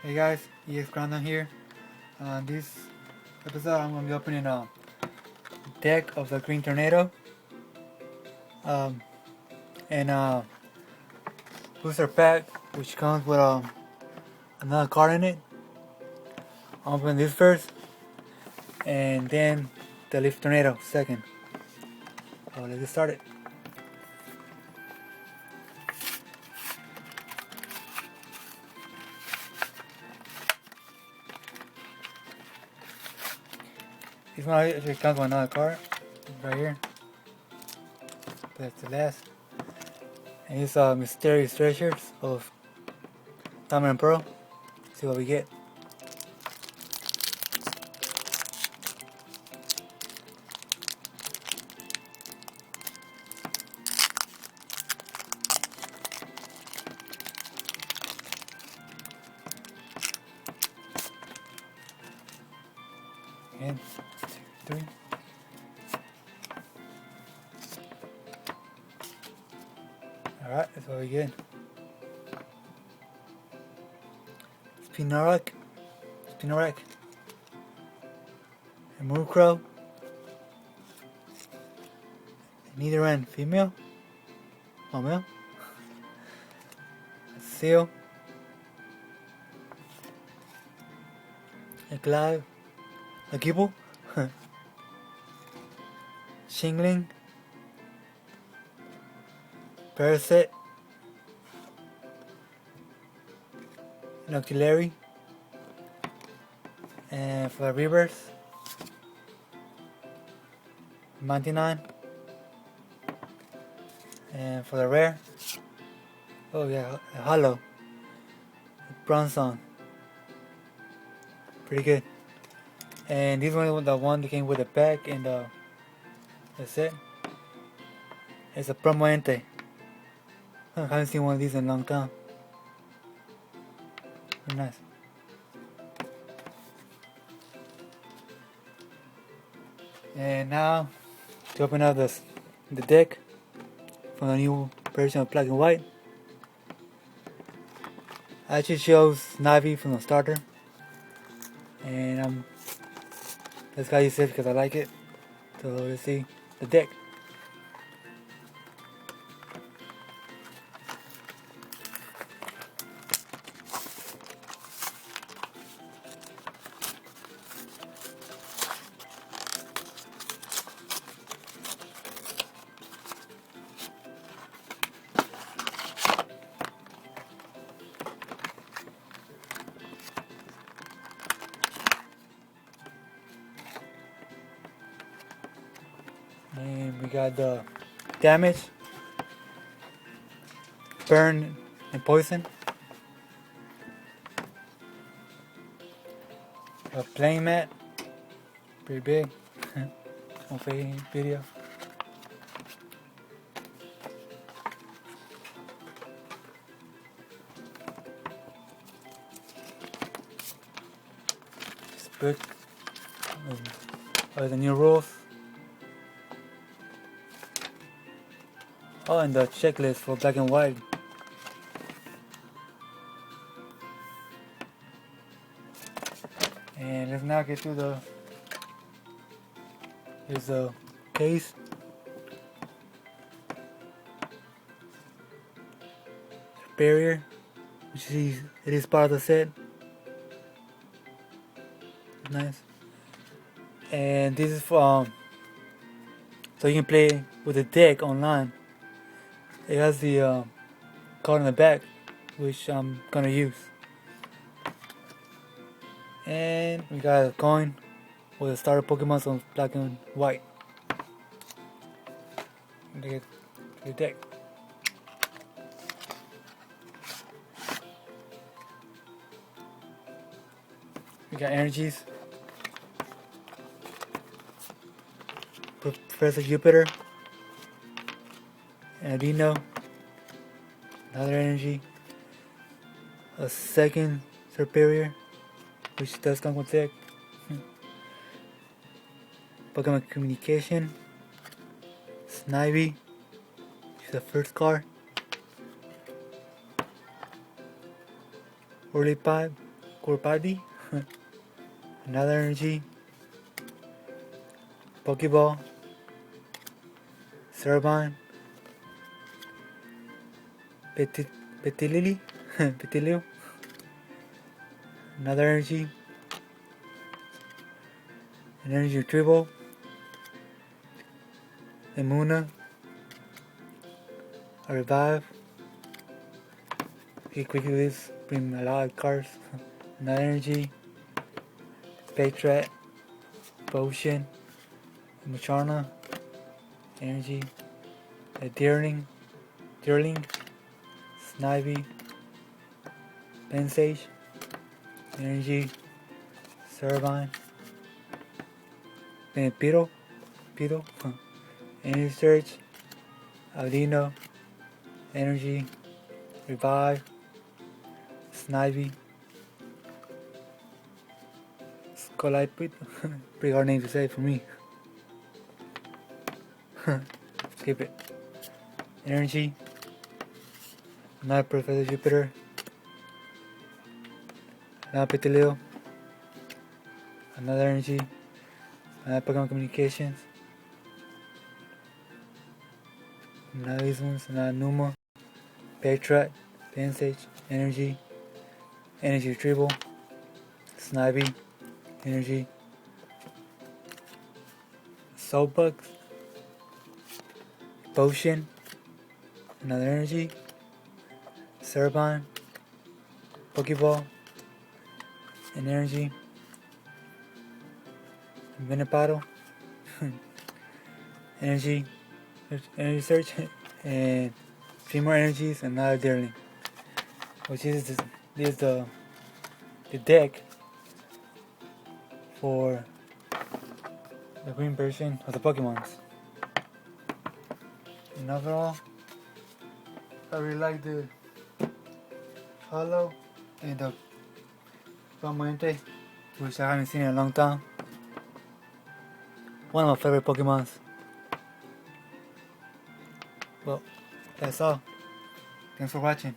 Hey guys, EX Grandon here. This episode I'm going to be opening a deck of the Green Tornado um, and a booster pack which comes with another card in it. I'll open this first and then the Leaf Tornado second. So let's get started. This one actually comes with another card right here. That's the last. And it's Mysterious Treasures of Diamond and Pearl. See what we get. And 2, 3. Alright, that's what we get. Spinarak, a Murkrow, neither end female, or male, a Seal, a Clive, a Gibble, Shingling, Parasite, an Octillery, and for the reverse, 99, and for the rare, oh yeah, a Hollow, Bronzong, pretty good. And this one was the one that came with the pack and the set. It's a Promoente. I haven't seen one of these in a long time. Very nice. And now to open up the deck for the new version of Black and White. I actually chose Navi from the starter, and this guy used it because I like it. So let's see the deck. And we got the damage, burn, and poison. A playing mat, pretty big. On video. This book of the new rules. Oh, and the checklist for Black and White. And let's now get to here's the case. Barrier, which is it is part of the set. Nice. And this is for so you can play with the deck online. It has the card on the back, which I'm gonna use. And we got a coin with the starter Pokemon on Black and White. Look at the deck. We got energies. Professor Jupiter. And Adino. Another energy. A second Superior, which does come with deck. Pokemon Communication. Snivy, which is the first card. Whirlipede, Corpadi. Another energy. Pokeball. Cerbine. Petilili. Petilil. Another energy. An energy retrieval. Emuna. A revive. He quickly lives, bring a lot of cards. Another energy. Patriot. Potion. Mucharna. Energy. A Deerling. Snivy. Pensage. Energy. Cerbine. Piro. Energy Search. Audino. Energy. Revive. Snivy. Scolipede. Pretty hard name to say for me. Skip it. Energy. Another Professor Jupiter. Another Petilil. Another energy. Another Pokemon Communications. Another these ones. Another Numa. Patriot. Pensage. Energy. Energy Retrieval. Snivy. Energy. Soulbugs. Potion. Another energy. Cerbine. Pokeball. An energy. Venipado. Energy. Energy Search. And 3 more energies and another Deerling. Which is the deck for the green version of the Pokemons. And overall, I really like the Hollow and the Palmante, which I haven't seen in a long time. One of my favorite Pokemons. Well, that's all. Thanks for watching.